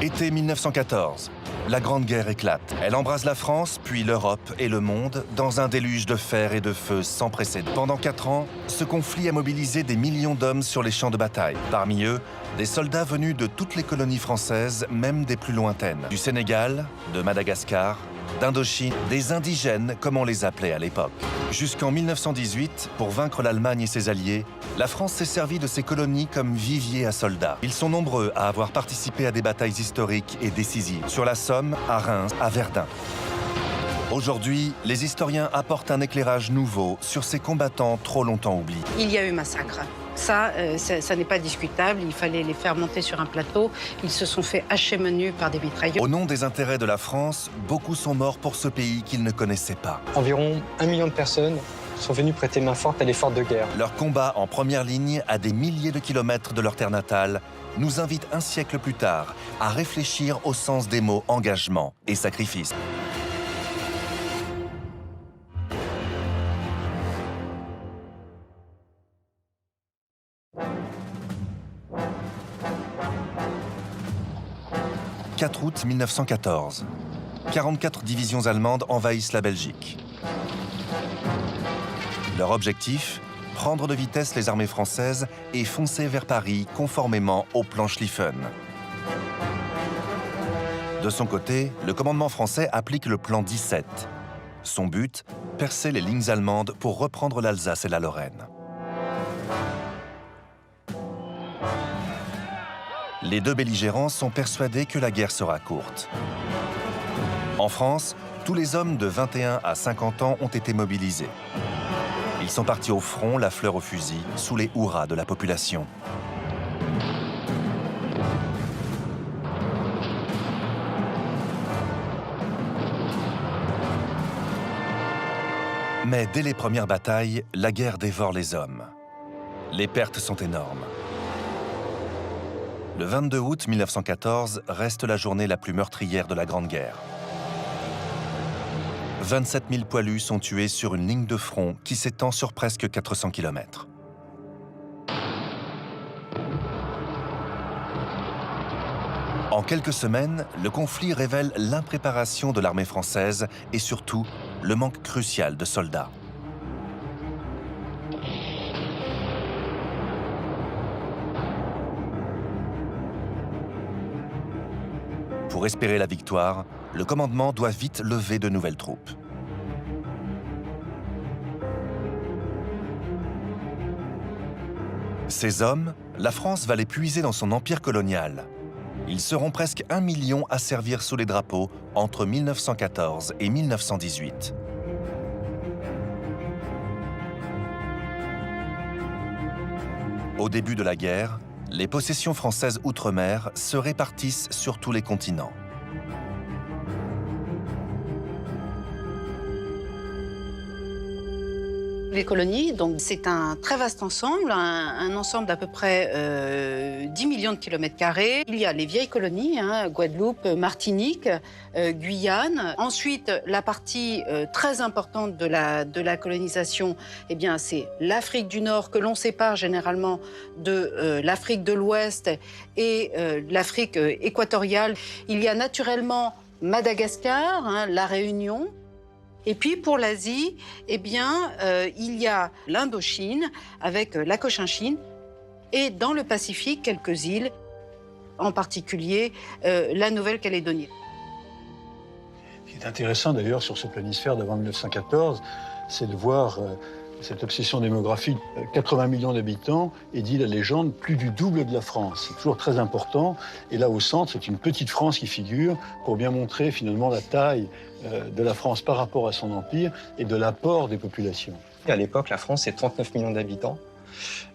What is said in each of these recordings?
Été 1914. La Grande Guerre éclate. Elle embrase la France, puis l'Europe et le monde dans un déluge de fer et de feu sans précédent. Pendant 4 ans, ce conflit a mobilisé des millions d'hommes sur les champs de bataille. Parmi eux, des soldats venus de toutes les colonies françaises, même des plus lointaines. Du Sénégal, de Madagascar, d'Indochine, des indigènes comme on les appelait à l'époque. Jusqu'en 1918, pour vaincre l'Allemagne et ses alliés, la France s'est servie de ces colonies comme vivier à soldats. Ils sont nombreux à avoir participé à des batailles historiques et décisives, sur la Somme, à Reims, à Verdun. Aujourd'hui, les historiens apportent un éclairage nouveau sur ces combattants trop longtemps oubliés. Il y a eu massacre. Ça n'est pas discutable. Il fallait les faire monter sur un plateau. Ils se sont fait hacher menus par des mitrailleurs. Au nom des intérêts de la France, beaucoup sont morts pour ce pays qu'ils ne connaissaient pas. Environ 1 million de personnes sont venues prêter main forte à l'effort de guerre. Leur combat en première ligne, à des milliers de kilomètres de leur terre natale, nous invite un siècle plus tard à réfléchir au sens des mots engagement et sacrifice. « 4 août 1914. 44 divisions allemandes envahissent la Belgique. Leur objectif, prendre de vitesse les armées françaises et foncer vers Paris conformément au plan Schlieffen. De son côté, le commandement français applique le plan 17. Son but, percer les lignes allemandes pour reprendre l'Alsace et la Lorraine. Les deux belligérants sont persuadés que la guerre sera courte. En France, tous les hommes de 21 à 50 ans ont été mobilisés. Ils sont partis au front, la fleur au fusil, sous les hurrahs de la population. Mais dès les premières batailles, la guerre dévore les hommes. Les pertes sont énormes. Le 22 août 1914 reste la journée la plus meurtrière de la Grande Guerre. 27 000 poilus sont tués sur une ligne de front qui s'étend sur presque 400 km. En quelques semaines, le conflit révèle l'impréparation de l'armée française et surtout le manque crucial de soldats. Pour espérer la victoire, le commandement doit vite lever de nouvelles troupes. Ces hommes, la France va les puiser dans son empire colonial. Ils seront presque 1 million à servir sous les drapeaux entre 1914 et 1918. Au début de la guerre, les possessions françaises outre-mer se répartissent sur tous les continents. Les colonies, donc c'est un très vaste ensemble, un ensemble d'à peu près 10 millions de kilomètres carrés. Il y a les vieilles colonies, Guadeloupe, Martinique, Guyane. Ensuite, la partie très importante de la colonisation, eh bien, c'est l'Afrique du Nord que l'on sépare généralement de l'Afrique de l'Ouest et l'Afrique équatoriale. Il y a naturellement Madagascar, la Réunion. Et puis pour l'Asie, eh bien, il y a l'Indochine avec la Cochinchine et dans le Pacifique, quelques îles, en particulier la Nouvelle-Calédonie. Ce qui est intéressant d'ailleurs sur ce planisphère d'avant 1914, c'est de voir cette obsession démographique, 80 millions d'habitants, et dit la légende, plus du double de la France. C'est toujours très important. Et là, au centre, c'est une petite France qui figure pour bien montrer finalement la taille de la France par rapport à son empire et de l'apport des populations. À l'époque, la France, c'est 39 millions d'habitants.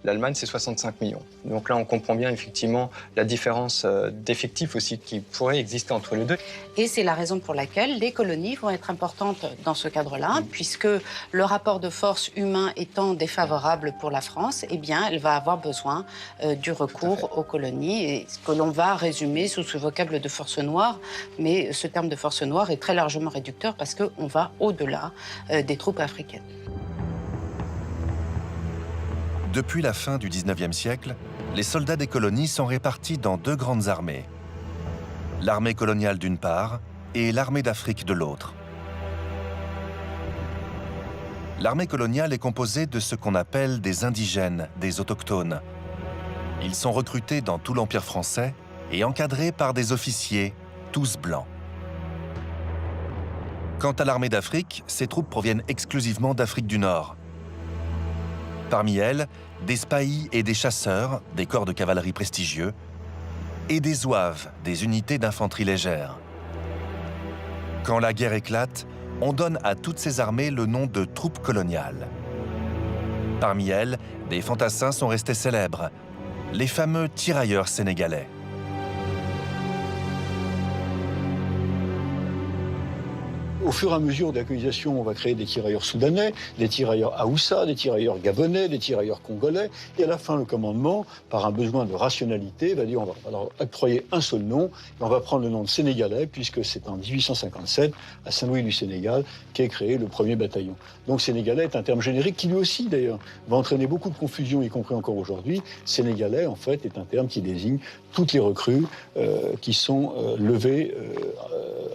L'Allemagne, c'est 65 millions. Donc là, on comprend bien effectivement la différence d'effectifs aussi qui pourrait exister entre les deux. Et c'est la raison pour laquelle les colonies vont être importantes dans ce cadre-là, puisque le rapport de force humain étant défavorable pour la France, eh bien, elle va avoir besoin du recours aux colonies, et ce que l'on va résumer sous ce vocable de force noire. Mais ce terme de force noire est très largement réducteur parce qu'on va au-delà des troupes africaines. Depuis la fin du XIXe siècle, les soldats des colonies sont répartis dans deux grandes armées. L'armée coloniale d'une part et l'armée d'Afrique de l'autre. L'armée coloniale est composée de ce qu'on appelle des indigènes, des autochtones. Ils sont recrutés dans tout l'Empire français et encadrés par des officiers, tous blancs. Quant à l'armée d'Afrique, ses troupes proviennent exclusivement d'Afrique du Nord. Parmi elles, des spahis et des chasseurs, des corps de cavalerie prestigieux, et des zouaves, des unités d'infanterie légère. Quand la guerre éclate, on donne à toutes ces armées le nom de troupes coloniales. Parmi elles, des fantassins sont restés célèbres, les fameux tirailleurs sénégalais. Au fur et à mesure de la colonisation, on va créer des tirailleurs soudanais, des tirailleurs haoussa, des tirailleurs gabonais, des tirailleurs congolais. Et à la fin, le commandement, par un besoin de rationalité, va dire on va leur octroyer un seul nom, et on va prendre le nom de sénégalais, puisque c'est en 1857, à Saint-Louis du Sénégal, qu'est créé le premier bataillon. Donc sénégalais est un terme générique qui lui aussi, d'ailleurs, va entraîner beaucoup de confusion, y compris encore aujourd'hui. Sénégalais, en fait, est un terme qui désigne toutes les recrues qui sont levées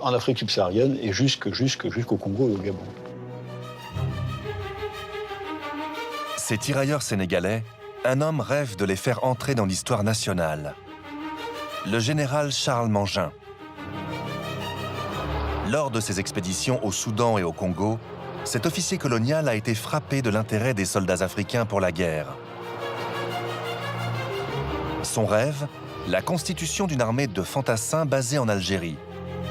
en Afrique subsaharienne et jusqu'au Congo et au Gabon. Ces tirailleurs sénégalais, un homme rêve de les faire entrer dans l'histoire nationale. Le général Charles Mangin. Lors de ses expéditions au Soudan et au Congo, cet officier colonial a été frappé de l'intérêt des soldats africains pour la guerre. Son rêve, la constitution d'une armée de fantassins basée en Algérie.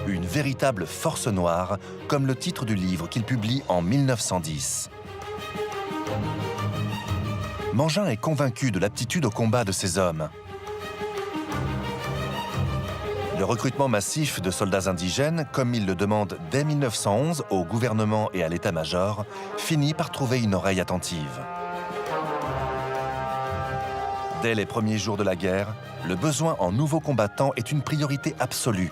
Une véritable force noire, comme le titre du livre qu'il publie en 1910. Mangin est convaincu de l'aptitude au combat de ces hommes. Le recrutement massif de soldats indigènes, comme il le demande dès 1911 au gouvernement et à l'état-major, finit par trouver une oreille attentive. Dès les premiers jours de la guerre, le besoin en nouveaux combattants est une priorité absolue.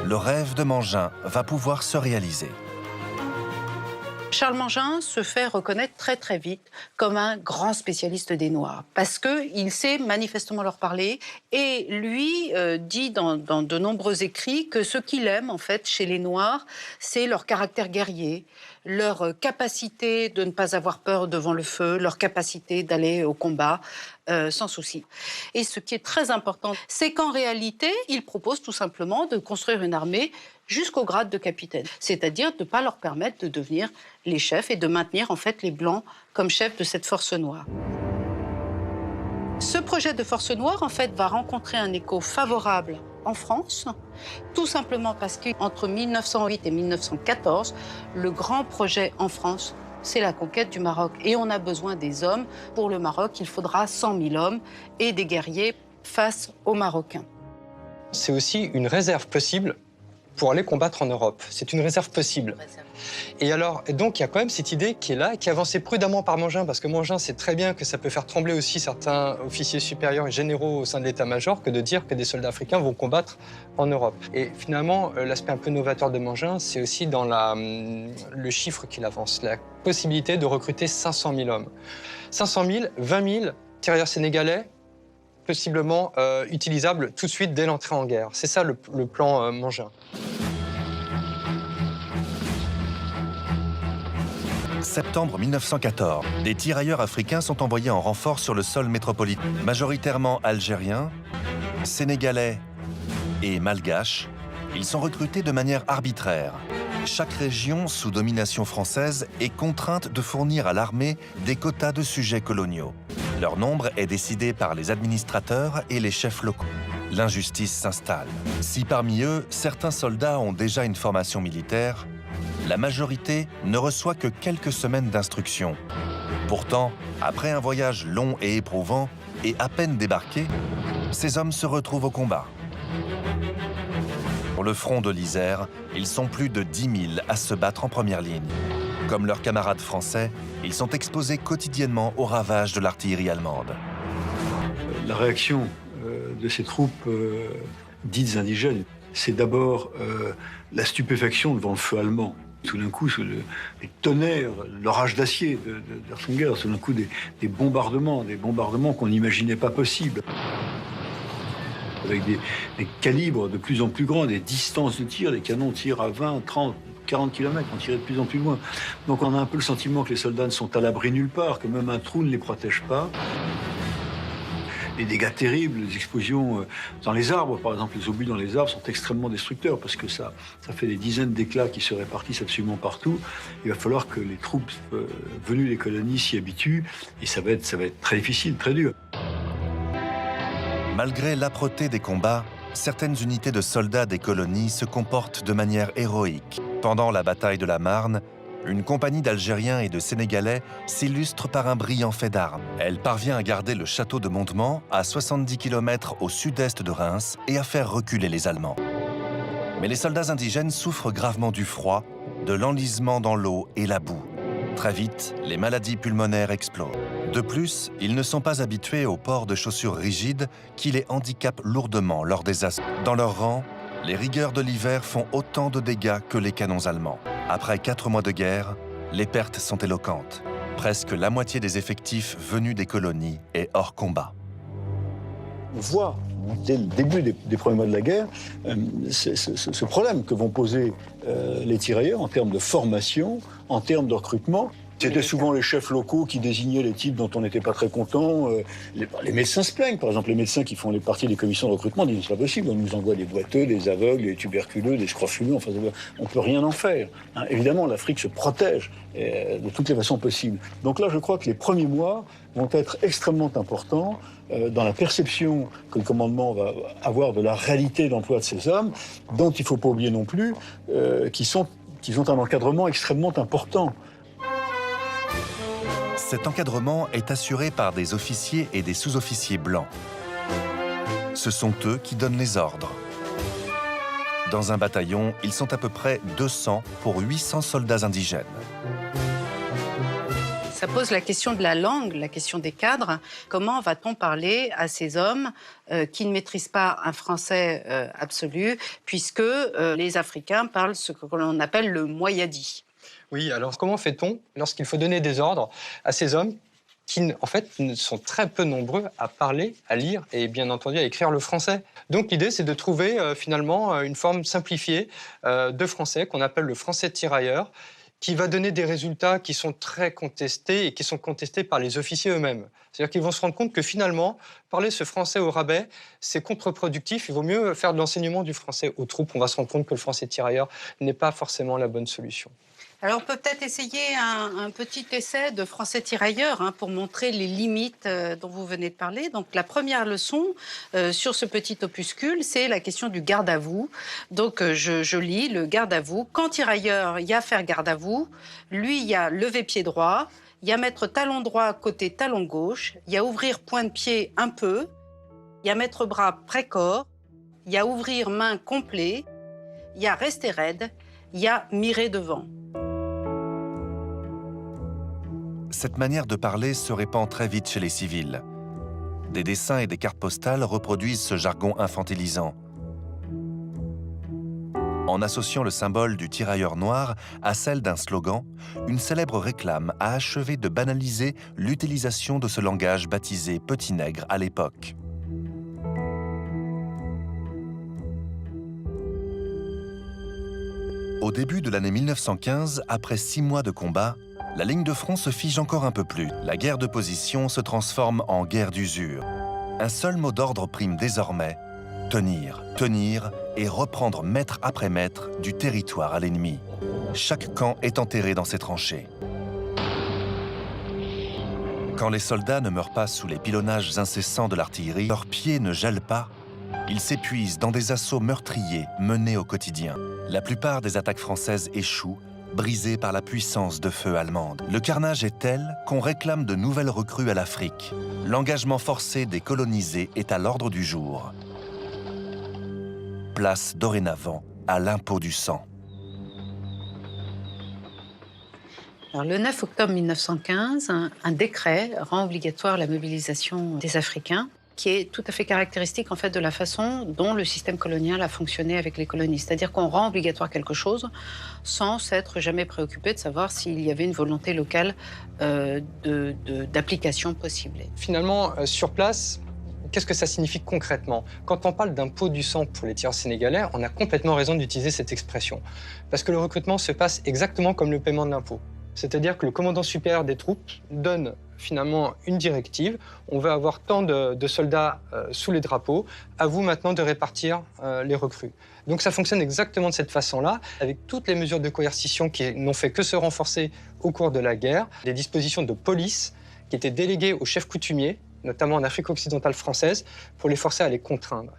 Le rêve de Mangin va pouvoir se réaliser. Charles Mangin se fait reconnaître très vite comme un grand spécialiste des Noirs parce qu'il sait manifestement leur parler et lui dit dans de nombreux écrits que ce qu'il aime en fait chez les Noirs, c'est leur caractère guerrier, leur capacité de ne pas avoir peur devant le feu, leur capacité d'aller au combat sans souci. Et ce qui est très important, c'est qu'en réalité, il propose tout simplement de construire une armée jusqu'au grade de capitaine, c'est-à-dire de ne pas leur permettre de devenir les chefs et de maintenir en fait les Blancs comme chefs de cette force noire. Ce projet de force noire en fait va rencontrer un écho favorable en France, tout simplement parce qu'entre 1908 et 1914, le grand projet en France, c'est la conquête du Maroc. Et on a besoin des hommes. Pour le Maroc, il faudra 100 000 hommes et des guerriers face aux Marocains. C'est aussi une réserve possible pour aller combattre en Europe. C'est une réserve possible. Et donc, il y a quand même cette idée qui est là, qui est avancée prudemment par Mangin, parce que Mangin sait très bien que ça peut faire trembler aussi certains officiers supérieurs et généraux au sein de l'état-major que de dire que des soldats africains vont combattre en Europe. Et finalement, l'aspect un peu novateur de Mangin, c'est aussi dans le chiffre qu'il avance, la possibilité de recruter 500 000 hommes. 500 000, 20 000 tirailleurs sénégalais, possiblement utilisables tout de suite dès l'entrée en guerre. C'est ça le plan Mangin. Septembre 1914, des tirailleurs africains sont envoyés en renfort sur le sol métropolitain, majoritairement algériens, sénégalais et malgaches. Ils sont recrutés de manière arbitraire. Chaque région, sous domination française, est contrainte de fournir à l'armée des quotas de sujets coloniaux. Leur nombre est décidé par les administrateurs et les chefs locaux. L'injustice s'installe. Si parmi eux, certains soldats ont déjà une formation militaire, la majorité ne reçoit que quelques semaines d'instruction. Pourtant, après un voyage long et éprouvant, et à peine débarqués, ces hommes se retrouvent au combat. Sur le front de l'Isère, ils sont plus de 10 000 à se battre en première ligne. Comme leurs camarades français, ils sont exposés quotidiennement aux ravages de l'artillerie allemande. La réaction de ces troupes dites indigènes, c'est d'abord la stupéfaction devant le feu allemand. Tout d'un coup, les tonnerres, l'orage d'acier d'Herzenguer, tout d'un coup des bombardements qu'on n'imaginait pas possibles. Avec des calibres de plus en plus grands, des distances de tir, les canons tirent à 20, 30, 40 km, on tirait de plus en plus loin. Donc on a un peu le sentiment que les soldats ne sont à l'abri nulle part, que même un trou ne les protège pas. Les dégâts terribles, les explosions dans les arbres, par exemple, les obus dans les arbres sont extrêmement destructeurs parce que ça fait des dizaines d'éclats qui se répartissent absolument partout. Il va falloir que les troupes venues des colonies s'y habituent et ça va être très difficile, très dur. Malgré l'âpreté des combats, certaines unités de soldats des colonies se comportent de manière héroïque. Pendant la bataille de la Marne, une compagnie d'Algériens et de Sénégalais s'illustre par un brillant fait d'armes. Elle parvient à garder le château de Mondement à 70 km au sud-est de Reims et à faire reculer les Allemands. Mais les soldats indigènes souffrent gravement du froid, de l'enlisement dans l'eau et la boue. Très vite, les maladies pulmonaires explosent. De plus, ils ne sont pas habitués au port de chaussures rigides qui les handicapent lourdement lors des assauts. Dans leur rang, les rigueurs de l'hiver font autant de dégâts que les canons allemands. Après 4 mois de guerre, les pertes sont éloquentes. Presque la moitié des effectifs venus des colonies est hors combat. On voit, dès le début des premiers mois de la guerre, ce problème que vont poser les tirailleurs en termes de formation, en termes de recrutement. C'était souvent les chefs locaux qui désignaient les types dont on n'était pas très content. Les médecins se plaignent, par exemple, les médecins qui font les parties des commissions de recrutement disent c'est pas possible, on nous envoie des boiteux, des aveugles, des tuberculeux, des scrofuleux, enfin on peut rien en faire. Hein. Évidemment, l'Afrique se protège de toutes les façons possibles. Donc là, je crois que les premiers mois vont être extrêmement importants dans la perception que le commandement va avoir de la réalité d'emploi de ces hommes, dont il ne faut pas oublier non plus qu'ils ont un encadrement extrêmement important. Cet encadrement est assuré par des officiers et des sous-officiers blancs. Ce sont eux qui donnent les ordres. Dans un bataillon, ils sont à peu près 200 pour 800 soldats indigènes. Ça pose la question de la langue, la question des cadres. Comment va-t-on parler à ces hommes qui ne maîtrisent pas un français absolu, puisque les Africains parlent ce que l'on appelle le moyadi? Oui, alors comment fait-on lorsqu'il faut donner des ordres à ces hommes qui, en fait, sont très peu nombreux à parler, à lire et bien entendu à écrire le français? Donc l'idée, c'est de trouver finalement une forme simplifiée de français qu'on appelle le français tirailleur, qui va donner des résultats qui sont très contestés et qui sont contestés par les officiers eux-mêmes. C'est-à-dire qu'ils vont se rendre compte que finalement, parler ce français au rabais, c'est contre-productif. Il vaut mieux faire de l'enseignement du français aux troupes. On va se rendre compte que le français tirailleur n'est pas forcément la bonne solution. Alors, on peut peut-être essayer un petit essai de français tirailleur pour montrer les limites dont vous venez de parler. Donc, la première leçon sur ce petit opuscule, c'est la question du garde à vous. Donc, je lis le garde à vous. Quand tirailleur, il y a faire garde à vous. Lui, il y a lever pied droit. Il y a mettre talon droit côté talon gauche. Il y a ouvrir point de pied un peu. Il y a mettre bras pré-corps. Il y a ouvrir main complet. Il y a rester raide. Il y a mirer devant. Cette manière de parler se répand très vite chez les civils. Des dessins et des cartes postales reproduisent ce jargon infantilisant. En associant le symbole du tirailleur noir à celle d'un slogan, une célèbre réclame a achevé de banaliser l'utilisation de ce langage baptisé petit nègre à l'époque. Au début de l'année 1915, après 6 mois de combat, la ligne de front se fige encore un peu plus. La guerre de position se transforme en guerre d'usure. Un seul mot d'ordre prime désormais: tenir, tenir et reprendre mètre après mètre du territoire à l'ennemi. Chaque camp est enterré dans ses tranchées. Quand les soldats ne meurent pas sous les pilonnages incessants de l'artillerie, leurs pieds ne gèlent pas, ils s'épuisent dans des assauts meurtriers menés au quotidien. La plupart des attaques françaises échouent, brisées par la puissance de feu allemande. Le carnage est tel qu'on réclame de nouvelles recrues à l'Afrique. L'engagement forcé des colonisés est à l'ordre du jour. Place dorénavant à l'impôt du sang. Alors, le 9 octobre 1915, un décret rend obligatoire la mobilisation des Africains, qui est tout à fait caractéristique en fait de la façon dont le système colonial a fonctionné avec les colonies. C'est-à-dire qu'on rend obligatoire quelque chose sans s'être jamais préoccupé de savoir s'il y avait une volonté locale d'application possible. Finalement, sur place, qu'est-ce que ça signifie concrètement? Quand on parle d'impôt du sang pour les tireurs sénégalais, on a complètement raison d'utiliser cette expression. Parce que le recrutement se passe exactement comme le paiement de l'impôt. C'est-à-dire que le commandant supérieur des troupes donne finalement une directive. On va avoir tant de soldats sous les drapeaux. À vous maintenant de répartir les recrues. Donc ça fonctionne exactement de cette façon-là, avec toutes les mesures de coercition qui n'ont fait que se renforcer au cours de la guerre, des dispositions de police qui étaient déléguées aux chefs coutumiers, notamment en Afrique occidentale française, pour les forcer à les contraindre.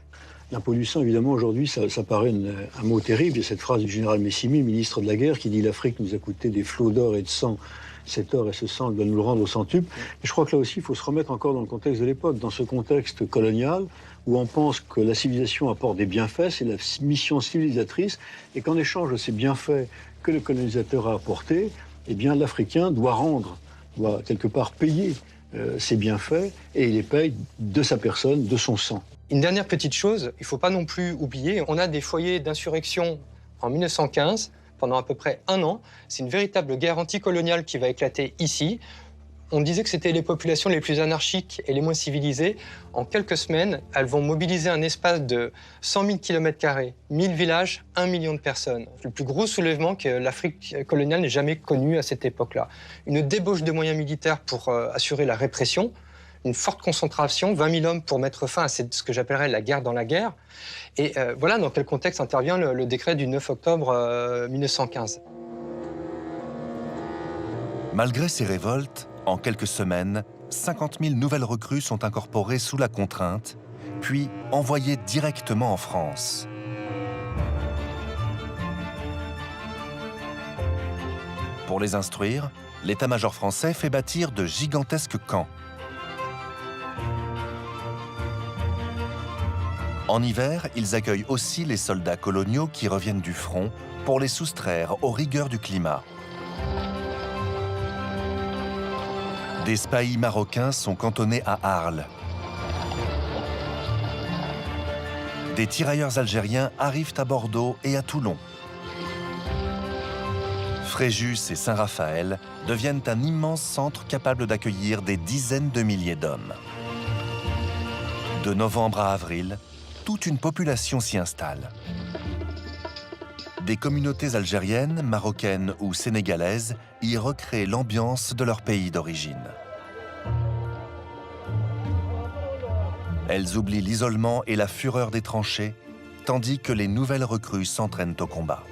L'impôt du sang, évidemment, aujourd'hui, ça paraît un mot terrible. Il y a cette phrase du général Messimy, ministre de la Guerre, qui dit « l'Afrique nous a coûté des flots d'or et de sang. Cet or et ce sang, elle doit nous le rendre au centuple ». Et je crois que là aussi, il faut se remettre encore dans le contexte de l'époque, dans ce contexte colonial, où on pense que la civilisation apporte des bienfaits, c'est la mission civilisatrice, et qu'en échange de ces bienfaits que le colonisateur a apportés, eh bien, l'Africain doit quelque part payer ses bienfaits, et il les paye de sa personne, de son sang. Une dernière petite chose, il ne faut pas non plus oublier, on a des foyers d'insurrection en 1915, pendant à peu près 1 an. C'est une véritable guerre anticoloniale qui va éclater ici. On disait que c'était les populations les plus anarchiques et les moins civilisées. En quelques semaines, elles vont mobiliser un espace de 100 000 km², 1000 villages, 1 million de personnes. Le plus gros soulèvement que l'Afrique coloniale n'ait jamais connu à cette époque-là. Une débauche de moyens militaires pour assurer la répression, une forte concentration, 20 000 hommes pour mettre fin à ce que j'appellerais la guerre dans la guerre. Et voilà dans quel contexte intervient le décret du 9 octobre 1915. Malgré ces révoltes, en quelques semaines, 50 000 nouvelles recrues sont incorporées sous la contrainte, puis envoyées directement en France. Pour les instruire, l'état-major français fait bâtir de gigantesques camps. En hiver, ils accueillent aussi les soldats coloniaux qui reviennent du front pour les soustraire aux rigueurs du climat. Des spahis marocains sont cantonnés à Arles. Des tirailleurs algériens arrivent à Bordeaux et à Toulon. Fréjus et Saint-Raphaël deviennent un immense centre capable d'accueillir des dizaines de milliers d'hommes. De novembre à avril, toute une population s'y installe. Des communautés algériennes, marocaines ou sénégalaises y recréent l'ambiance de leur pays d'origine. Elles oublient l'isolement et la fureur des tranchées, tandis que les nouvelles recrues s'entraînent au combat.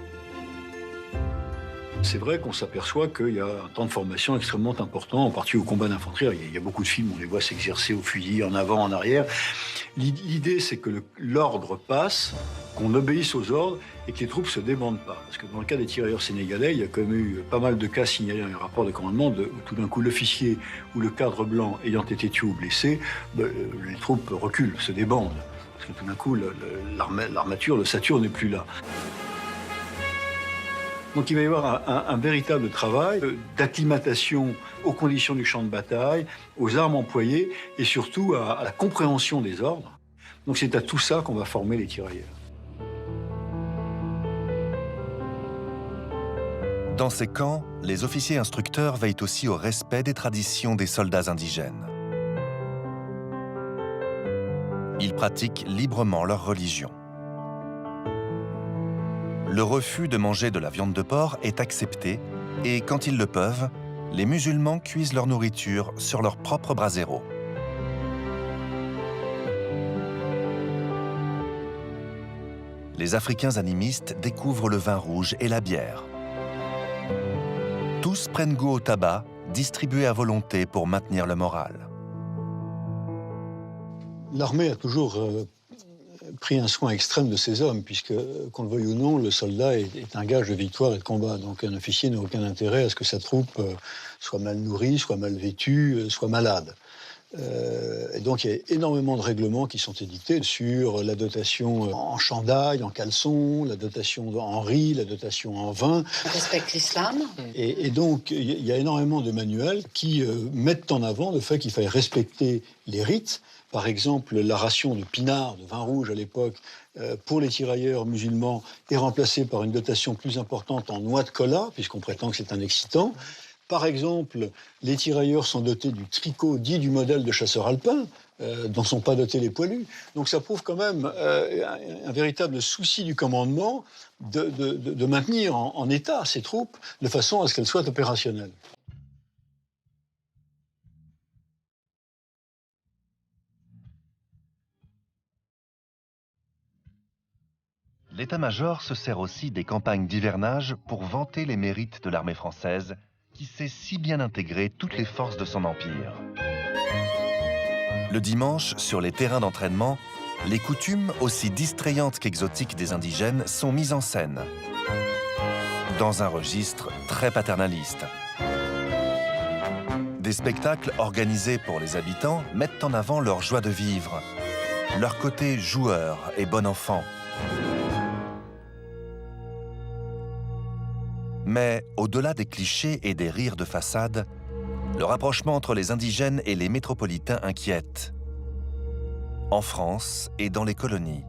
C'est vrai qu'on s'aperçoit qu'il y a un temps de formation extrêmement important, en particulier au combat d'infanterie. Il y a beaucoup de films, on les voit s'exercer au fusil, en avant, en arrière. L'idée, c'est que l'ordre passe, qu'on obéisse aux ordres et que les troupes ne se débandent pas. Parce que dans le cas des tirailleurs sénégalais, il y a quand même eu pas mal de cas signalés dans les rapports de commandement où tout d'un coup l'officier ou le cadre blanc ayant été tué ou blessé, les troupes reculent, se débandent. Parce que tout d'un coup, l'armature, l'ossature n'est plus là. Donc il va y avoir un véritable travail d'acclimatation aux conditions du champ de bataille, aux armes employées et surtout à la compréhension des ordres. Donc c'est à tout ça qu'on va former les tirailleurs. Dans ces camps, les officiers instructeurs veillent aussi au respect des traditions des soldats indigènes. Ils pratiquent librement leur religion. Le refus de manger de la viande de porc est accepté et, quand ils le peuvent, les musulmans cuisent leur nourriture sur leur propre brasero. Les Africains animistes découvrent le vin rouge et la bière. Tous prennent goût au tabac, distribué à volonté pour maintenir le moral. L'armée a toujours pris un soin extrême de ses hommes, puisque, qu'on le veuille ou non, le soldat est un gage de victoire et de combat. Donc un officier n'a aucun intérêt à ce que sa troupe soit mal nourrie, soit mal vêtue, soit malade. Et donc il y a énormément de règlements qui sont édités sur la dotation en chandail, en caleçon, la dotation en riz, la dotation en vin. On respecte l'islam. Et donc il y a énormément de manuels qui mettent en avant le fait qu'il faille respecter les rites, Par exemple, la ration de pinard, de vin rouge à l'époque, pour les tirailleurs musulmans est remplacée par une dotation plus importante en noix de cola, puisqu'on prétend que c'est un excitant. Par exemple, les tirailleurs sont dotés du tricot dit du modèle de chasseur alpin, dont ne sont pas dotés les poilus. Donc ça prouve quand même un véritable souci du commandement de maintenir en état ces troupes de façon à ce qu'elles soient opérationnelles. L'état-major se sert aussi des campagnes d'hivernage pour vanter les mérites de l'armée française, qui sait si bien intégrer toutes les forces de son empire. Le dimanche, sur les terrains d'entraînement, les coutumes, aussi distrayantes qu'exotiques des indigènes, sont mises en scène, dans un registre très paternaliste. Des spectacles organisés pour les habitants mettent en avant leur joie de vivre, leur côté joueur et bon enfant. Mais au-delà des clichés et des rires de façade, le rapprochement entre les indigènes et les métropolitains inquiète, en France et dans les colonies.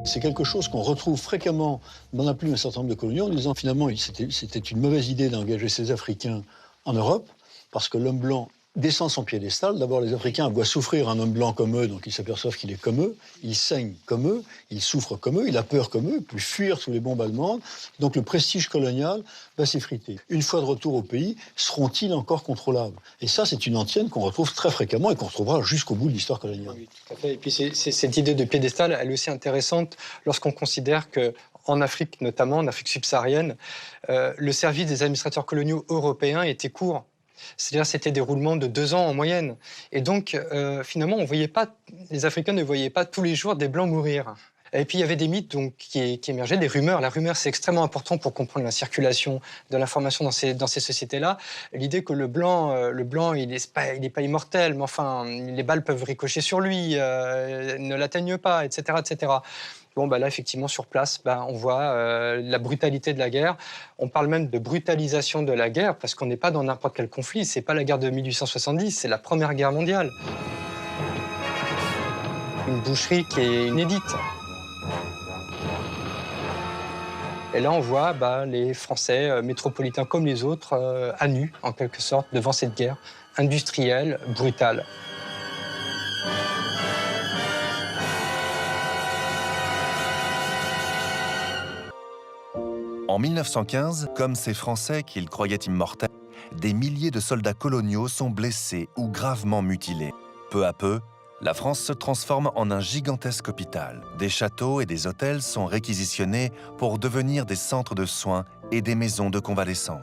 C'est quelque chose qu'on retrouve fréquemment dans la plume d'un certain nombre de colonies en disant finalement c'était une mauvaise idée d'engager ces Africains en Europe parce que l'homme blanc descend son piédestal. D'abord, les Africains voient souffrir un homme blanc comme eux, donc ils s'aperçoivent qu'il est comme eux, il saigne comme eux, il souffre comme eux, il a peur comme eux, il peut fuir sous les bombes allemandes. Donc le prestige colonial va s'effriter. Une fois de retour au pays, seront-ils encore contrôlables? Et ça, c'est une antienne qu'on retrouve très fréquemment et qu'on retrouvera jusqu'au bout de l'histoire coloniale. Oui, tout à fait. Et puis cette idée de piédestal, elle est aussi intéressante lorsqu'on considère que en Afrique, notamment en Afrique subsaharienne, le service des administrateurs coloniaux européens était court. C'est-à-dire c'était des roulements de 2 ans en moyenne. Et donc, finalement, les Africains ne voyaient pas tous les jours des Blancs mourir. Et puis, il y avait des mythes donc, qui émergeaient, des rumeurs. La rumeur, c'est extrêmement important pour comprendre la circulation de l'information dans ces sociétés-là. L'idée que le blanc il n'est pas immortel, mais enfin, les balles peuvent ricocher sur lui, ne l'atteignent pas, etc., etc. Bon, là, effectivement, sur place, on voit la brutalité de la guerre. On parle même de brutalisation de la guerre, parce qu'on n'est pas dans n'importe quel conflit. C'est pas la guerre de 1870, c'est la Première Guerre mondiale. Une boucherie qui est inédite. Et là, on voit les Français métropolitains comme les autres, à nu, en quelque sorte, devant cette guerre industrielle, brutale. En 1915, comme ces Français qu'ils croyaient immortels, des milliers de soldats coloniaux sont blessés ou gravement mutilés. Peu à peu, la France se transforme en un gigantesque hôpital. Des châteaux et des hôtels sont réquisitionnés pour devenir des centres de soins et des maisons de convalescents.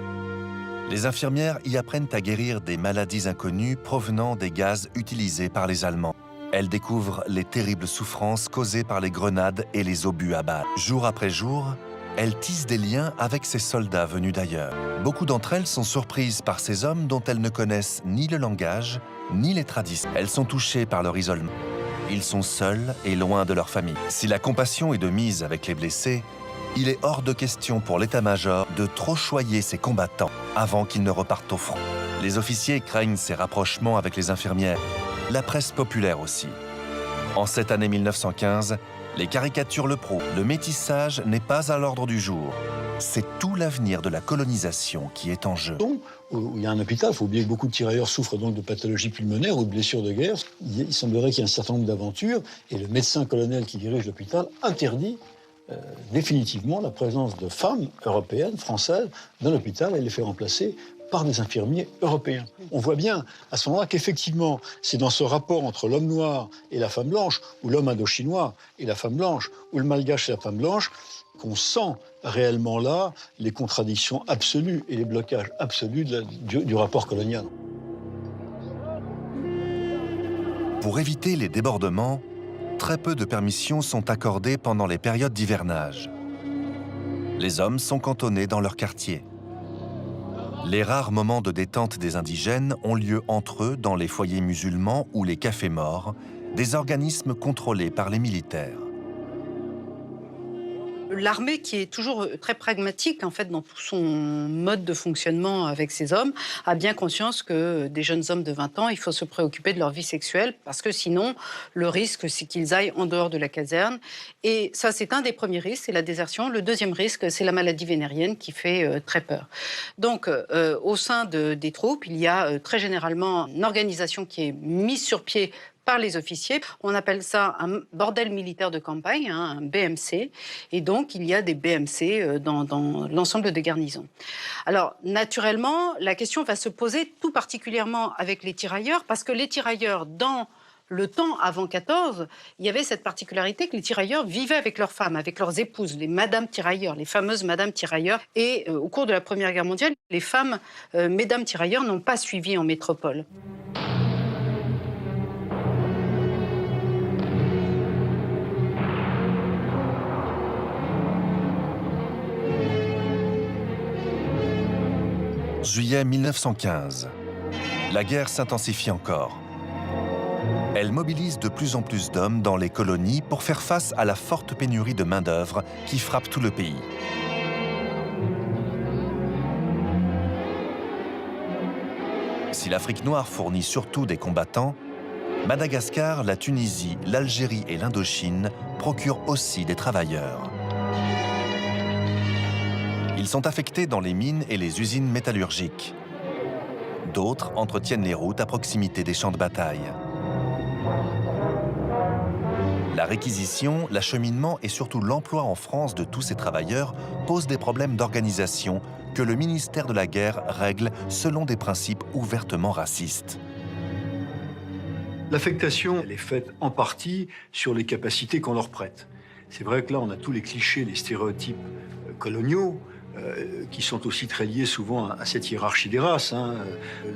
Les infirmières y apprennent à guérir des maladies inconnues provenant des gaz utilisés par les Allemands. Elles découvrent les terribles souffrances causées par les grenades et les obus à balles. Jour après jour, elles tissent des liens avec ces soldats venus d'ailleurs. Beaucoup d'entre elles sont surprises par ces hommes dont elles ne connaissent ni le langage, ni les traditions. Elles sont touchées par leur isolement. Ils sont seuls et loin de leur famille. Si la compassion est de mise avec les blessés, il est hors de question pour l'état-major de trop choyer ses combattants avant qu'ils ne repartent au front. Les officiers craignent ces rapprochements avec les infirmières, la presse populaire aussi. En cette année 1915, les caricatures le prouvent. Le métissage n'est pas à l'ordre du jour. C'est tout l'avenir de la colonisation qui est en jeu. Où il y a un hôpital, il faut oublier que beaucoup de tirailleurs souffrent donc de pathologies pulmonaires ou de blessures de guerre. Il semblerait qu'il y ait un certain nombre d'aventures et le médecin colonel qui dirige l'hôpital interdit définitivement la présence de femmes européennes, françaises, dans l'hôpital et les fait remplacer par des infirmiers européens. On voit bien à ce moment-là qu'effectivement, c'est dans ce rapport entre l'homme noir et la femme blanche, ou l'homme indo-chinois et la femme blanche, ou le malgache et la femme blanche, qu'on sent réellement là les contradictions absolues et les blocages absolus du rapport colonial. Pour éviter les débordements, très peu de permissions sont accordées pendant les périodes d'hivernage. Les hommes sont cantonnés dans leur quartier. Les rares moments de détente des indigènes ont lieu entre eux dans les foyers musulmans ou les cafés morts, des organismes contrôlés par les militaires. L'armée, qui est toujours très pragmatique en fait dans tout son mode de fonctionnement avec ses hommes, a bien conscience que des jeunes hommes de 20 ans, il faut se préoccuper de leur vie sexuelle parce que sinon, le risque, c'est qu'ils aillent en dehors de la caserne. Et ça, c'est un des premiers risques, c'est la désertion. Le deuxième risque, c'est la maladie vénérienne qui fait très peur. Donc, au sein des troupes, il y a très généralement une organisation qui est mise sur pied par les officiers. On appelle ça un bordel militaire de campagne, un BMC. Et donc, il y a des BMC dans l'ensemble des garnisons. Alors, naturellement, la question va se poser tout particulièrement avec les tirailleurs, parce que les tirailleurs, dans le temps avant 14, il y avait cette particularité que les tirailleurs vivaient avec leurs femmes, avec leurs épouses, les madames tirailleurs, les fameuses madames tirailleurs. Et au cours de la Première Guerre mondiale, les femmes, mesdames tirailleurs, n'ont pas suivi en métropole. Juillet 1915. La guerre s'intensifie encore. Elle mobilise de plus en plus d'hommes dans les colonies pour faire face à la forte pénurie de main-d'œuvre qui frappe tout le pays. Si l'Afrique noire fournit surtout des combattants, Madagascar, la Tunisie, l'Algérie et l'Indochine procurent aussi des travailleurs. Ils sont affectés dans les mines et les usines métallurgiques. D'autres entretiennent les routes à proximité des champs de bataille. La réquisition, l'acheminement et surtout l'emploi en France de tous ces travailleurs posent des problèmes d'organisation que le ministère de la Guerre règle selon des principes ouvertement racistes. L'affectation, elle est faite en partie sur les capacités qu'on leur prête. C'est vrai que là, on a tous les clichés, les stéréotypes coloniaux, qui sont aussi très liés souvent à cette hiérarchie des races.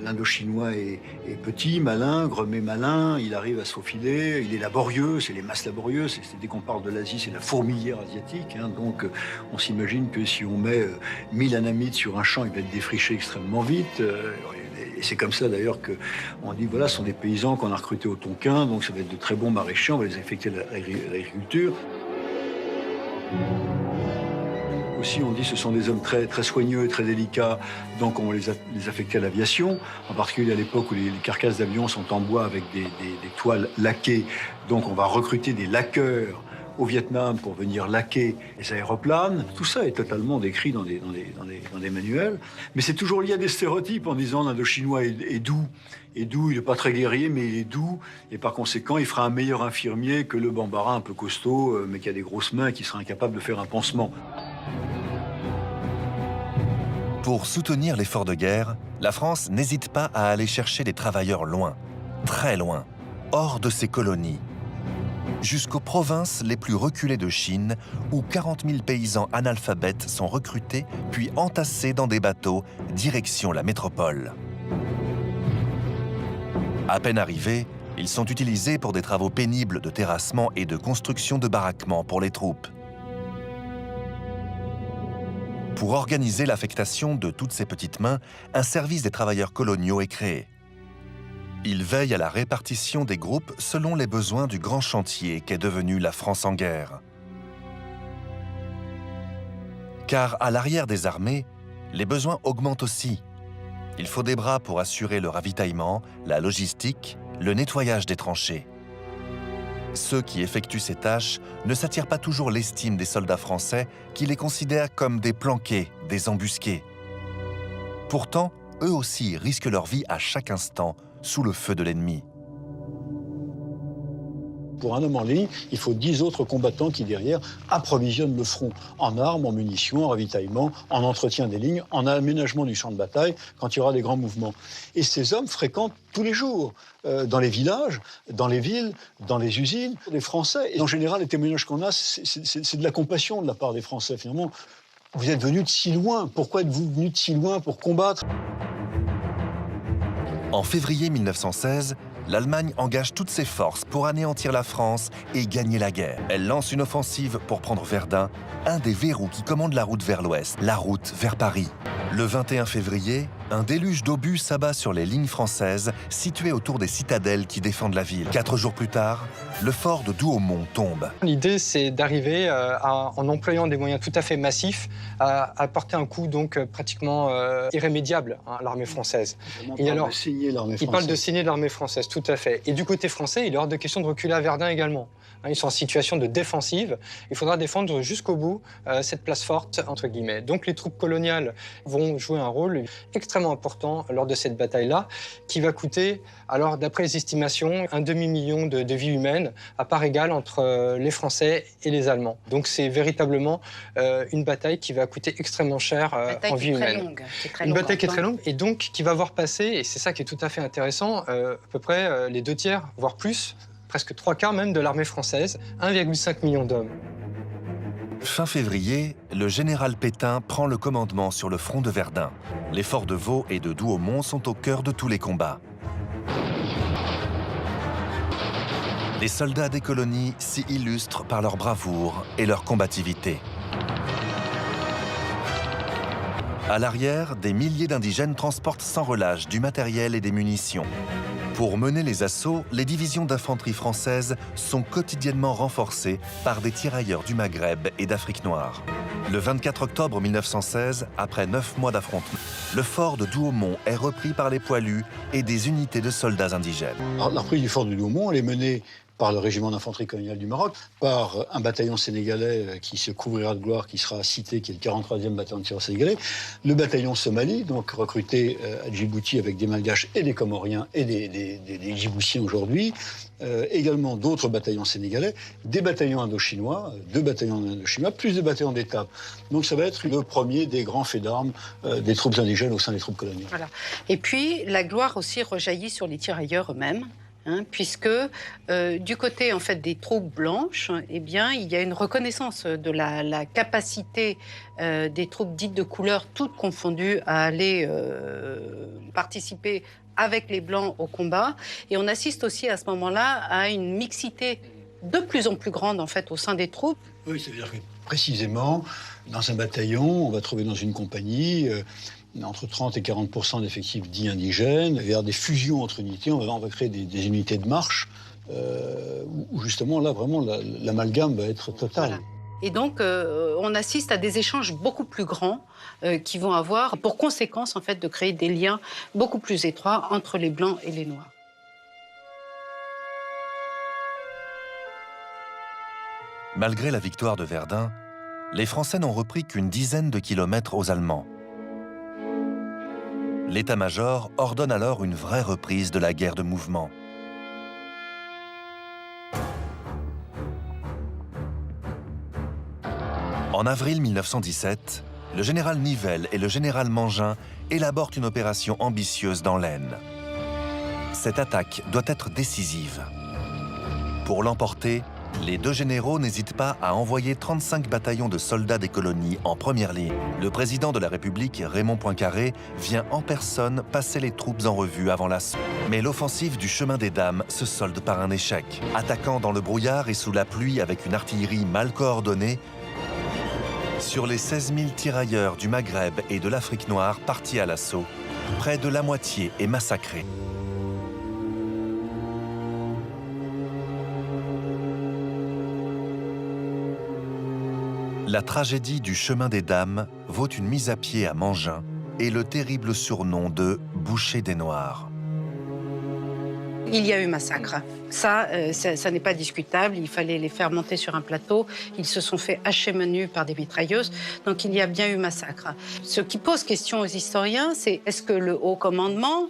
L'Indochinois est petit, malin, gremé malin, il arrive à se faufiler, il est laborieux, c'est les masses laborieuses. Dès qu'on parle de l'Asie, c'est la fourmilière asiatique. Donc on s'imagine que si on met 1000 anamites sur un champ, il va être défriché extrêmement vite. Et c'est comme ça d'ailleurs qu'on dit, voilà, ce sont des paysans qu'on a recrutés au Tonkin, donc ça va être de très bons maraîchers, on va les affecter à l'agriculture. Aussi, on dit que ce sont des hommes très, très soigneux, très délicats, donc on les affectait à l'aviation, en particulier à l'époque où les carcasses d'avions sont en bois avec des toiles laquées, donc on va recruter des laqueurs au Vietnam pour venir laquer les aéroplanes. Tout ça est totalement décrit dans des manuels, mais c'est toujours lié à des stéréotypes en disant l'Indochinois est doux. Et doux, il n'est pas très guerrier, mais il est doux, et par conséquent, il fera un meilleur infirmier que le Bambara un peu costaud, mais qui a des grosses mains et qui sera incapable de faire un pansement. Pour soutenir l'effort de guerre, la France n'hésite pas à aller chercher des travailleurs loin, très loin, hors de ses colonies, jusqu'aux provinces les plus reculées de Chine, où 40 000 paysans analphabètes sont recrutés puis entassés dans des bateaux, direction la métropole. À peine arrivés, ils sont utilisés pour des travaux pénibles de terrassement et de construction de baraquements pour les troupes. Pour organiser l'affectation de toutes ces petites mains, un service des travailleurs coloniaux est créé. Il veille à la répartition des groupes selon les besoins du grand chantier qu'est devenu la France en guerre. Car à l'arrière des armées, les besoins augmentent aussi. Il faut des bras pour assurer le ravitaillement, la logistique, le nettoyage des tranchées. Ceux qui effectuent ces tâches ne s'attirent pas toujours l'estime des soldats français qui les considèrent comme des planqués, des embusqués. Pourtant, eux aussi risquent leur vie à chaque instant sous le feu de l'ennemi. Pour un homme en ligne, il faut 10 autres combattants qui, derrière, approvisionnent le front en armes, en munitions, en ravitaillement, en entretien des lignes, en aménagement du champ de bataille, quand il y aura des grands mouvements. Et ces hommes fréquentent tous les jours, dans les villages, dans les villes, dans les usines. Les Français, et en général, les témoignages qu'on a, c'est de la compassion de la part des Français, finalement. Vous êtes venus de si loin, pourquoi êtes-vous venus de si loin pour combattre ? En février 1916, l'Allemagne engage toutes ses forces pour anéantir la France et gagner la guerre. Elle lance une offensive pour prendre Verdun, un des verrous qui commande la route vers l'ouest, la route vers Paris. Le 21 février, Un déluge d'obus s'abat sur les lignes françaises situées autour des citadelles qui défendent la ville. 4 jours plus tard, le fort de Douaumont tombe. L'idée, c'est d'arriver, en employant des moyens tout à fait massifs, à porter un coup donc pratiquement irrémédiable à l'armée française. Il parle de saigner l'armée française. Il parle de saigner l'armée française, tout à fait. Et du côté français, il est hors de question de reculer à Verdun également. Ils sont en situation de défensive. Il faudra défendre jusqu'au bout cette place forte, entre guillemets. Donc les troupes coloniales vont jouer un rôle extrêmement important lors de cette bataille-là, qui va coûter, alors d'après les estimations, 1,5 million de vies humaines, à part égale entre les Français et les Allemands. Donc c'est véritablement une bataille qui va coûter extrêmement cher en vie humaine. Une bataille qui est très longue et donc qui va voir passer, et c'est ça qui est tout à fait intéressant, à peu près les 2/3, voire plus, presque 3/4 même de l'armée française, 1,5 million d'hommes. Fin février, le général Pétain prend le commandement sur le front de Verdun. Les forts de Vaux et de Douaumont sont au cœur de tous les combats. Les soldats des colonies s'y illustrent par leur bravoure et leur combativité. À l'arrière, des milliers d'indigènes transportent sans relâche du matériel et des munitions. Pour mener les assauts, les divisions d'infanterie françaises sont quotidiennement renforcées par des tirailleurs du Maghreb et d'Afrique noire. Le 24 octobre 1916, après 9 mois d'affrontements, le fort de Douaumont est repris par les poilus et des unités de soldats indigènes. Alors, la reprise du fort de Douaumont, elle est menée par le régiment d'infanterie coloniale du Maroc, par un bataillon sénégalais qui se couvrira de gloire, qui sera cité, qui est le 43e bataillon de tir sénégalais, le bataillon Somalie, donc recruté à Djibouti avec des Malgaches et des Comoriens et des Djiboutiens aujourd'hui, également d'autres bataillons sénégalais, des bataillons indochinois, 2 bataillons indochinois, plus des bataillons d'étape. Donc ça va être le premier des grands faits d'armes des troupes indigènes au sein des troupes coloniales. Voilà. Et puis, la gloire aussi rejaillit sur les tirailleurs eux-mêmes. Puisque du côté en fait des troupes blanches, eh bien, il y a une reconnaissance de la capacité des troupes dites de couleur, toutes confondues, à aller participer avec les blancs au combat. Et on assiste aussi à ce moment-là à une mixité de plus en plus grande en fait au sein des troupes. Oui, c'est-à-dire que précisément, dans un bataillon, on va trouver dans une compagnie entre 30 et 40% d'effectifs dits indigènes. Il va y avoir des fusions entre unités, on va créer des unités de marche, où justement, là, vraiment, l'amalgame va être total. Voilà. Et donc, on assiste à des échanges beaucoup plus grands qui vont avoir pour conséquence, en fait, de créer des liens beaucoup plus étroits entre les Blancs et les Noirs. Malgré la victoire de Verdun, les Français n'ont repris qu'une dizaine de kilomètres aux Allemands. L'état-major ordonne alors une vraie reprise de la guerre de mouvement. En avril 1917, le général Nivelle et le général Mangin élaborent une opération ambitieuse dans l'Aisne. Cette attaque doit être décisive. Pour l'emporter, les 2 généraux n'hésitent pas à envoyer 35 bataillons de soldats des colonies en première ligne. Le président de la République, Raymond Poincaré, vient en personne passer les troupes en revue avant l'assaut. Mais l'offensive du chemin des Dames se solde par un échec. Attaquant dans le brouillard et sous la pluie avec une artillerie mal coordonnée, sur les 16 000 tirailleurs du Maghreb et de l'Afrique noire partis à l'assaut, près de la moitié est massacrée. La tragédie du chemin des Dames vaut une mise à pied à Mangin et le terrible surnom de « boucher des Noirs ». Il y a eu massacre. Ça n'est pas discutable. Il fallait les faire monter sur un plateau. Ils se sont fait hacher menu par des mitrailleuses. Donc il y a bien eu massacre. Ce qui pose question aux historiens, c'est est-ce que le haut commandement,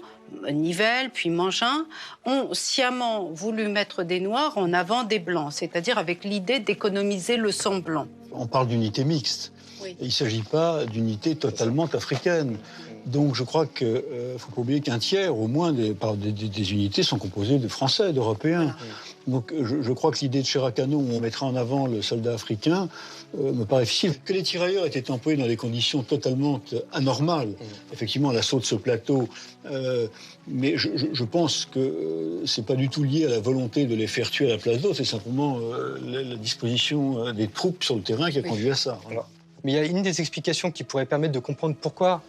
Nivelle, puis Mangin, ont sciemment voulu mettre des Noirs en avant des Blancs, c'est-à-dire avec l'idée d'économiser le sang blanc. On parle d'unité mixte. Oui. Il ne s'agit pas d'unité totalement africaine. Donc je crois qu'il ne faut pas oublier qu'un tiers, au moins, des unités sont composées de Français, d'Européens. Donc je crois que l'idée de Chiracano, où on mettra en avant le soldat africain, me paraît difficile. Que les tirailleurs étaient employés dans des conditions totalement anormales, effectivement, l'assaut de ce plateau, mais je pense que c'est pas du tout lié à la volonté de les faire tuer à la place d'autres, c'est simplement la disposition des troupes sur le terrain qui a conduit à ça. Voilà. Mais il y a une des explications qui pourrait permettre de comprendre pourquoi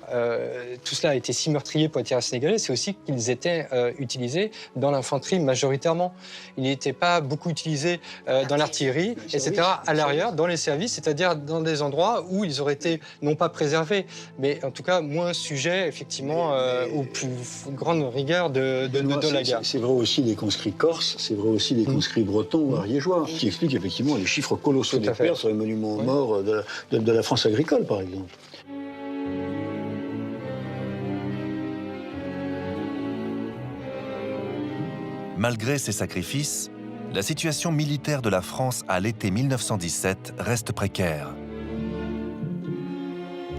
tout cela a été si meurtrier pour les tireurs sénégalais, c'est aussi qu'ils étaient utilisés dans l'infanterie majoritairement. Ils n'étaient pas beaucoup utilisés dans l'artillerie, etc., à l'arrière, dans les services, c'est-à-dire dans des endroits où ils auraient été non pas préservés, mais en tout cas moins sujets, effectivement, aux plus grandes rigueurs de la guerre. C'est vrai aussi des conscrits corses, c'est vrai aussi des conscrits bretons ou ariégeois, qui expliquent effectivement les chiffres colossaux des pertes sur les monuments aux morts de la France agricole, par exemple. Malgré ces sacrifices, la situation militaire de la France à l'été 1917 reste précaire.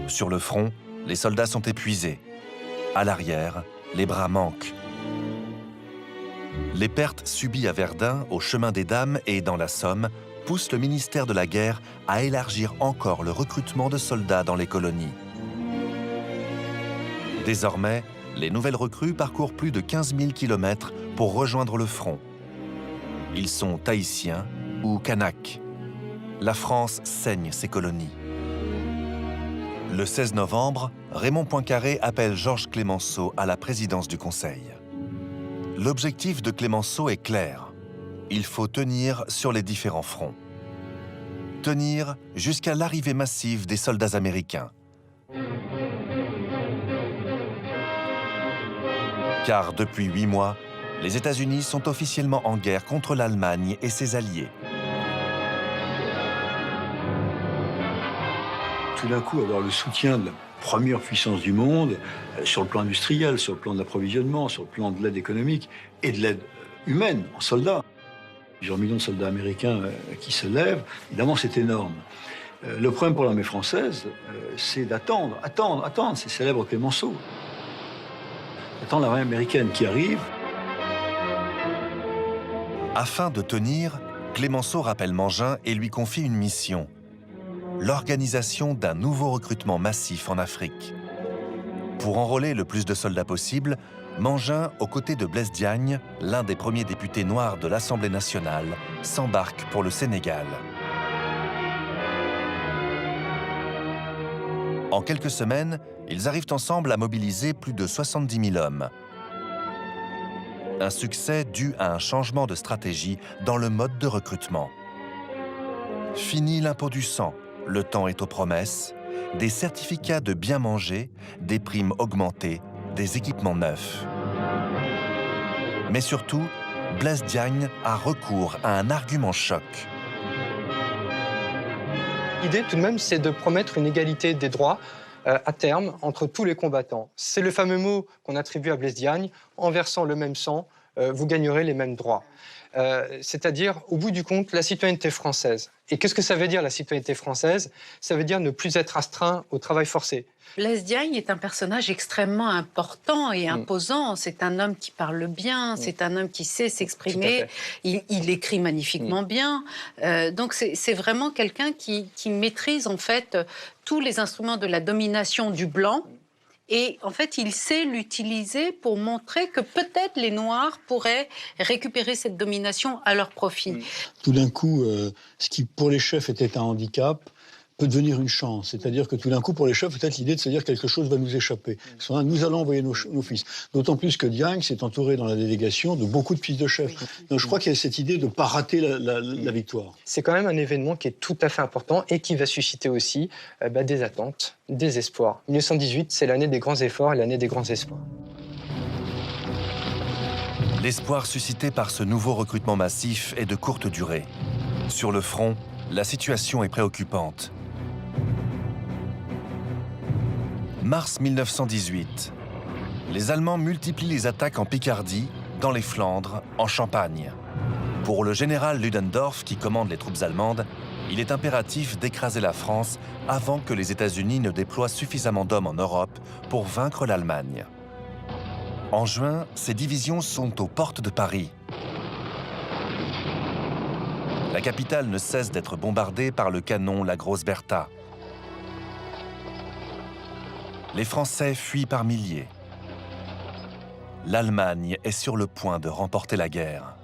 Sur le front, les soldats sont épuisés. À l'arrière, les bras manquent. Les pertes subies à Verdun, au Chemin des Dames et dans la Somme poussent le ministère de la Guerre à élargir encore le recrutement de soldats dans les colonies. Désormais, les nouvelles recrues parcourent plus de 15 000 km pour rejoindre le front. Ils sont tahitiens ou kanaks. La France saigne ses colonies. Le 16 novembre, Raymond Poincaré appelle Georges Clemenceau à la présidence du Conseil. L'objectif de Clemenceau est clair. Il faut tenir sur les différents fronts. Tenir jusqu'à l'arrivée massive des soldats américains. Car depuis 8 mois, les États-Unis sont officiellement en guerre contre l'Allemagne et ses alliés. Tout d'un coup, avoir le soutien de la première puissance du monde, sur le plan industriel, sur le plan de l'approvisionnement, sur le plan de l'aide économique et de l'aide humaine en soldats. Plusieurs millions de soldats américains qui se lèvent, évidemment c'est énorme. Le problème pour l'armée française, c'est d'attendre, ces célèbres Clemenceau. Attendre l'armée américaine qui arrive. Afin de tenir, Clemenceau rappelle Mangin et lui confie une mission. L'organisation d'un nouveau recrutement massif en Afrique. Pour enrôler le plus de soldats possible, Mangin, aux côtés de Blaise Diagne, l'un des premiers députés noirs de l'Assemblée nationale, s'embarque pour le Sénégal. En quelques semaines, ils arrivent ensemble à mobiliser plus de 70 000 hommes. Un succès dû à un changement de stratégie dans le mode de recrutement. Fini l'impôt du sang. Le temps est aux promesses, des certificats de bien manger, des primes augmentées, des équipements neufs. Mais surtout, Blaise Diagne a recours à un argument choc. L'idée tout de même, c'est de promettre une égalité des droits à terme entre tous les combattants. C'est le fameux mot qu'on attribue à Blaise Diagne, en versant le même sang, vous gagnerez les mêmes droits. C'est-à-dire, au bout du compte, la citoyenneté française. Et qu'est-ce que ça veut dire, la citoyenneté française? Ça veut dire ne plus être astreint au travail forcé. Blaise Diagne est un personnage extrêmement important et imposant. C'est un homme qui parle bien, c'est un homme qui sait s'exprimer, il écrit magnifiquement bien. Donc c'est vraiment quelqu'un qui maîtrise en fait tous les instruments de la domination du blanc. Et en fait, il sait l'utiliser pour montrer que peut-être les Noirs pourraient récupérer cette domination à leur profit. Tout d'un coup, ce qui pour les chefs était un handicap peut devenir une chance. C'est-à-dire que tout d'un coup, pour les chefs, peut-être l'idée de se dire quelque chose va nous échapper. Nous allons envoyer nos fils. D'autant plus que Diagne s'est entouré dans la délégation de beaucoup de fils de chefs. Donc je crois qu'il y a cette idée de ne pas rater la victoire. C'est quand même un événement qui est tout à fait important et qui va susciter aussi des attentes, des espoirs. 1918, c'est l'année des grands efforts et l'année des grands espoirs. L'espoir suscité par ce nouveau recrutement massif est de courte durée. Sur le front, la situation est préoccupante. Mars 1918. Les Allemands multiplient les attaques en Picardie, dans les Flandres, en Champagne. Pour le général Ludendorff, qui commande les troupes allemandes, il est impératif d'écraser la France avant que les États-Unis ne déploient suffisamment d'hommes en Europe pour vaincre l'Allemagne. En juin, ces divisions sont aux portes de Paris. La capitale ne cesse d'être bombardée par le canon La Grosse Bertha. Les Français fuient par milliers. L'Allemagne est sur le point de remporter la guerre.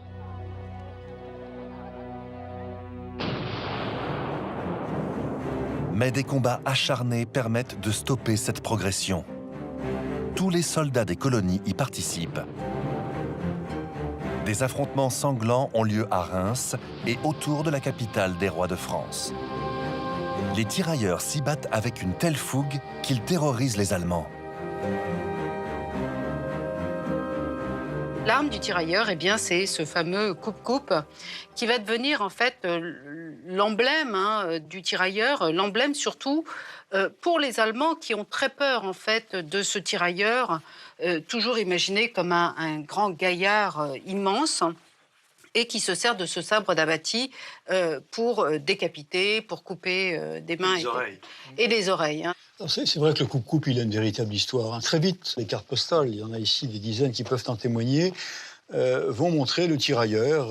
Mais des combats acharnés permettent de stopper cette progression. Tous les soldats des colonies y participent. Des affrontements sanglants ont lieu à Reims et autour de la capitale des rois de France. Les tirailleurs s'y battent avec une telle fougue qu'ils terrorisent les Allemands. L'arme du tirailleur, eh bien, c'est ce fameux coupe-coupe qui va devenir en fait l'emblème du tirailleur, l'emblème surtout pour les Allemands qui ont très peur en fait de ce tirailleur, toujours imaginé comme un grand gaillard immense et qui se sert de ce sabre d'Abati pour décapiter, pour couper des mains et des oreilles. C'est vrai que le coupe-coupe, il a une véritable histoire, hein. Très vite, les cartes postales, il y en a ici des dizaines qui peuvent en témoigner, vont montrer le tirailleur,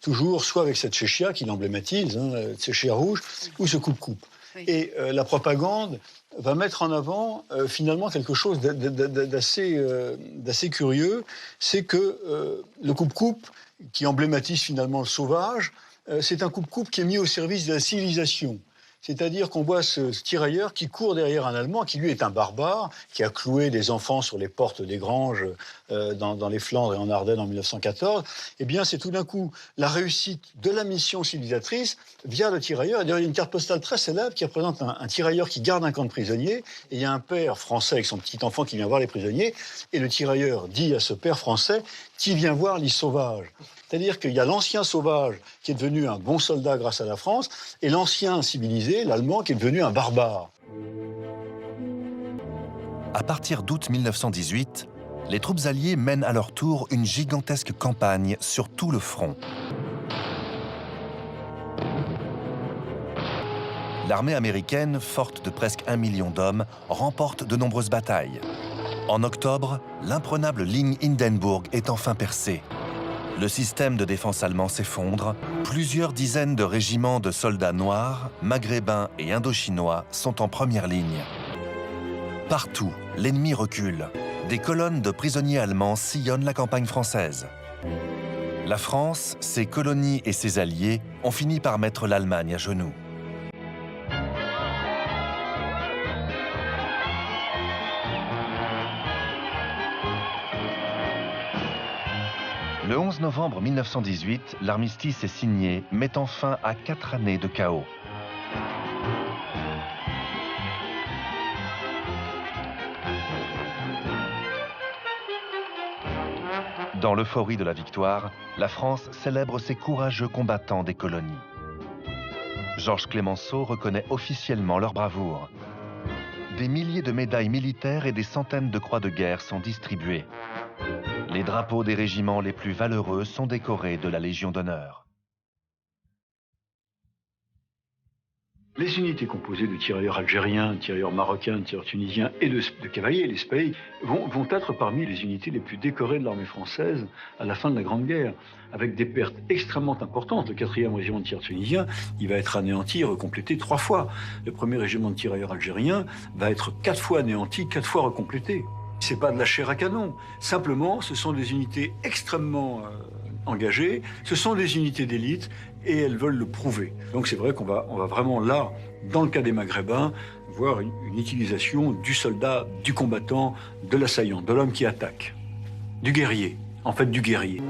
toujours soit avec cette chéchia qui l'emblématise, cette chéchia rouge, ou ce coupe-coupe. Oui. Et la propagande va mettre en avant finalement quelque chose d'assez curieux, c'est que le coupe-coupe, qui emblématise finalement le sauvage, c'est un coupe-coupe qui est mis au service de la civilisation. C'est-à-dire qu'on voit ce tirailleur qui court derrière un Allemand, qui lui est un barbare, qui a cloué des enfants sur les portes des granges dans les Flandres et en Ardennes en 1914. Eh bien, c'est tout d'un coup la réussite de la mission civilisatrice via le tirailleur. Et d'ailleurs, il y a une carte postale très célèbre qui représente un tirailleur qui garde un camp de prisonniers. Et il y a un père français avec son petit enfant qui vient voir les prisonniers. Et le tirailleur dit à ce père français qui vient voir les sauvages. C'est-à-dire qu'il y a l'ancien sauvage qui est devenu un bon soldat grâce à la France et l'ancien civilisé, l'Allemand, qui est devenu un barbare. À partir d'août 1918, les troupes alliées mènent à leur tour une gigantesque campagne sur tout le front. L'armée américaine, forte de presque 1 million d'hommes, remporte de nombreuses batailles. En octobre, l'imprenable ligne Hindenburg est enfin percée. Le système de défense allemand s'effondre. Plusieurs dizaines de régiments de soldats noirs, maghrébins et indochinois sont en première ligne. Partout, l'ennemi recule. Des colonnes de prisonniers allemands sillonnent la campagne française. La France, ses colonies et ses alliés ont fini par mettre l'Allemagne à genoux. Le 11 novembre 1918, l'armistice est signé, mettant fin à 4 années de chaos. Dans l'euphorie de la victoire, la France célèbre ses courageux combattants des colonies. Georges Clemenceau reconnaît officiellement leur bravoure. Des milliers de médailles militaires et des centaines de croix de guerre sont distribuées. Les drapeaux des régiments les plus valeureux sont décorés de la Légion d'honneur. Les unités composées de tirailleurs algériens, de tirailleurs marocains, de tirailleurs tunisiens et de cavaliers, les spey, vont être parmi les unités les plus décorées de l'armée française à la fin de la Grande Guerre, avec des pertes extrêmement importantes. Le 4e régiment de tirailleurs tunisien, il va être anéanti et recomplété 3 fois. Le 1er régiment de tirailleurs algériens va être 4 fois anéanti, 4 fois recomplété. C'est pas de la chair à canon. Simplement, ce sont des unités extrêmement engagées. Ce sont des unités d'élite et elles veulent le prouver. Donc c'est vrai qu'on va vraiment là, dans le cas des Maghrébins, voir une utilisation du soldat, du combattant, de l'assaillant, de l'homme qui attaque, du guerrier, en fait du guerrier.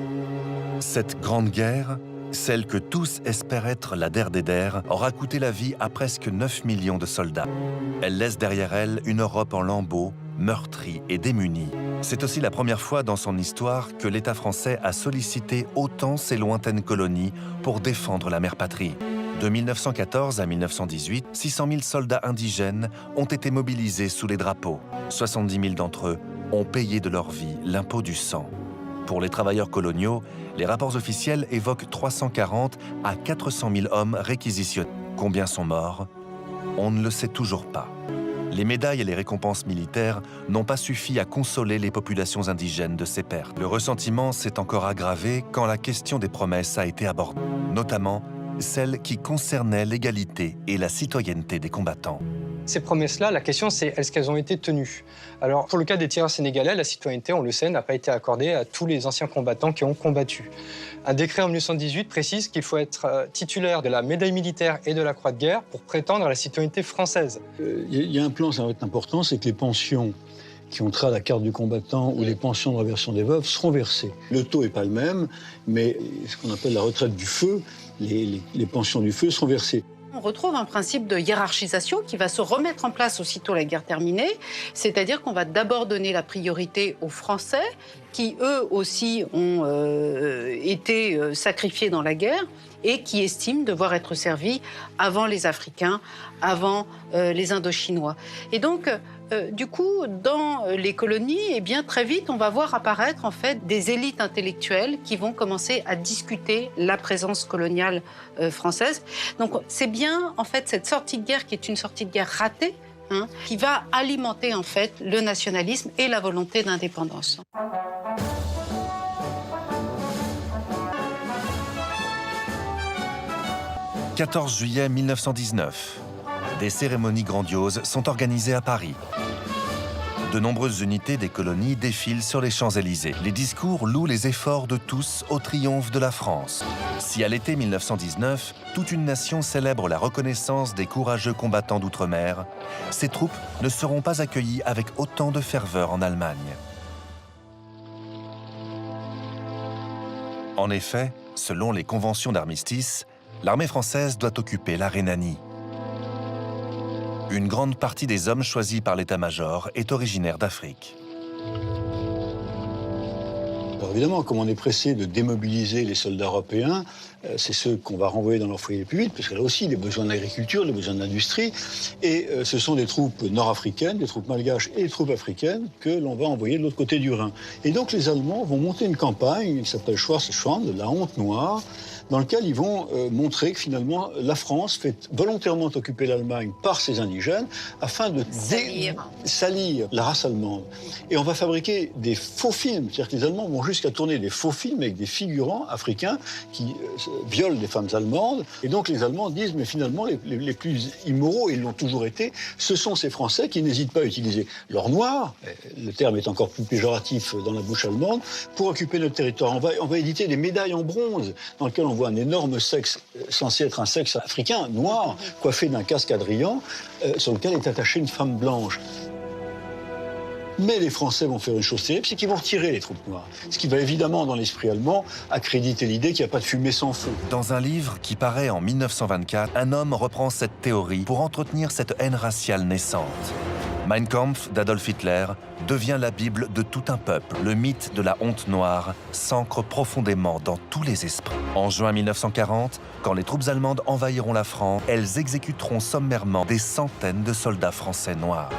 Cette grande guerre, celle que tous espèrent être la der des der, aura coûté la vie à presque 9 millions de soldats. Elle laisse derrière elle une Europe en lambeaux, meurtrie et démunie. C'est aussi la première fois dans son histoire que l'État français a sollicité autant ses lointaines colonies pour défendre la mère patrie. De 1914 à 1918, 600 000 soldats indigènes ont été mobilisés sous les drapeaux. 70 000 d'entre eux ont payé de leur vie l'impôt du sang. Pour les travailleurs coloniaux, les rapports officiels évoquent 340 à 400 000 hommes réquisitionnés. Combien sont morts? On ne le sait toujours pas. Les médailles et les récompenses militaires n'ont pas suffi à consoler les populations indigènes de ces pertes. Le ressentiment s'est encore aggravé quand la question des promesses a été abordée, notamment celle qui concernait l'égalité et la citoyenneté des combattants. Ces promesses-là, la question c'est est-ce qu'elles ont été tenues? Alors, pour le cas des tireurs sénégalais, la citoyenneté, on le sait, n'a pas été accordée à tous les anciens combattants qui ont combattu. Un décret en 1918 précise qu'il faut être titulaire de la médaille militaire et de la croix de guerre pour prétendre à la citoyenneté française. Il y a un plan, ça va être important, c'est que les pensions qui ont trait à la carte du combattant ou les pensions de réversion des veuves seront versées. Le taux n'est pas le même, mais ce qu'on appelle la retraite du feu, les pensions du feu seront versées. On retrouve un principe de hiérarchisation qui va se remettre en place aussitôt la guerre terminée, c'est-à-dire qu'on va d'abord donner la priorité aux Français, qui eux aussi ont été sacrifiés dans la guerre et qui estiment devoir être servis avant les Africains, avant les Indochinois. Et donc, du coup, dans les colonies, eh bien, très vite, on va voir apparaître en fait des élites intellectuelles qui vont commencer à discuter la présence coloniale française. Donc, c'est bien en fait cette sortie de guerre qui est une sortie de guerre ratée, qui va alimenter en fait le nationalisme et la volonté d'indépendance. « 14 juillet 1919. Des cérémonies grandioses sont organisées à Paris. De nombreuses unités des colonies défilent sur les Champs-Élysées. Les discours louent les efforts de tous au triomphe de la France. Si à l'été 1919, toute une nation célèbre la reconnaissance des courageux combattants d'outre-mer, ces troupes ne seront pas accueillies avec autant de ferveur en Allemagne. En effet, selon les conventions d'armistice, l'armée française doit occuper la Rhénanie. Une grande partie des hommes choisis par l'état-major est originaire d'Afrique. Alors évidemment, comme on est pressé de démobiliser les soldats européens, c'est ceux qu'on va renvoyer dans leur foyer le plus vite, parce que là aussi, les besoins d'agriculture, les besoins d'industrie, et ce sont des troupes nord-africaines, des troupes malgaches et des troupes africaines que l'on va envoyer de l'autre côté du Rhin. Et donc les Allemands vont monter une campagne qui s'appelle Schwarzschwand, la honte noire, dans lequel ils vont montrer que finalement la France fait volontairement occuper l'Allemagne par ses indigènes afin de salir la race allemande. Et on va fabriquer des faux films, c'est-à-dire que les Allemands vont jusqu'à tourner des faux films avec des figurants africains qui violent des femmes allemandes. Et donc les Allemands disent, mais finalement les plus immoraux, et ils l'ont toujours été, ce sont ces Français qui n'hésitent pas à utiliser leur noir, le terme est encore plus péjoratif dans la bouche allemande, pour occuper notre territoire. On va éditer des médailles en bronze dans lesquelles on voit un énorme sexe, censé être un sexe africain, noir, coiffé d'un casque Adrien, sur lequel est attachée une femme blanche. Mais les Français vont faire une chose terrible, c'est qu'ils vont retirer les troupes noires. Ce qui va évidemment, dans l'esprit allemand, accréditer l'idée qu'il n'y a pas de fumée sans feu. Dans un livre qui paraît en 1924, un homme reprend cette théorie pour entretenir cette haine raciale naissante. Mein Kampf d'Adolf Hitler devient la Bible de tout un peuple. Le mythe de la honte noire s'ancre profondément dans tous les esprits. En juin 1940, quand les troupes allemandes envahiront la France, elles exécuteront sommairement des centaines de soldats français noirs.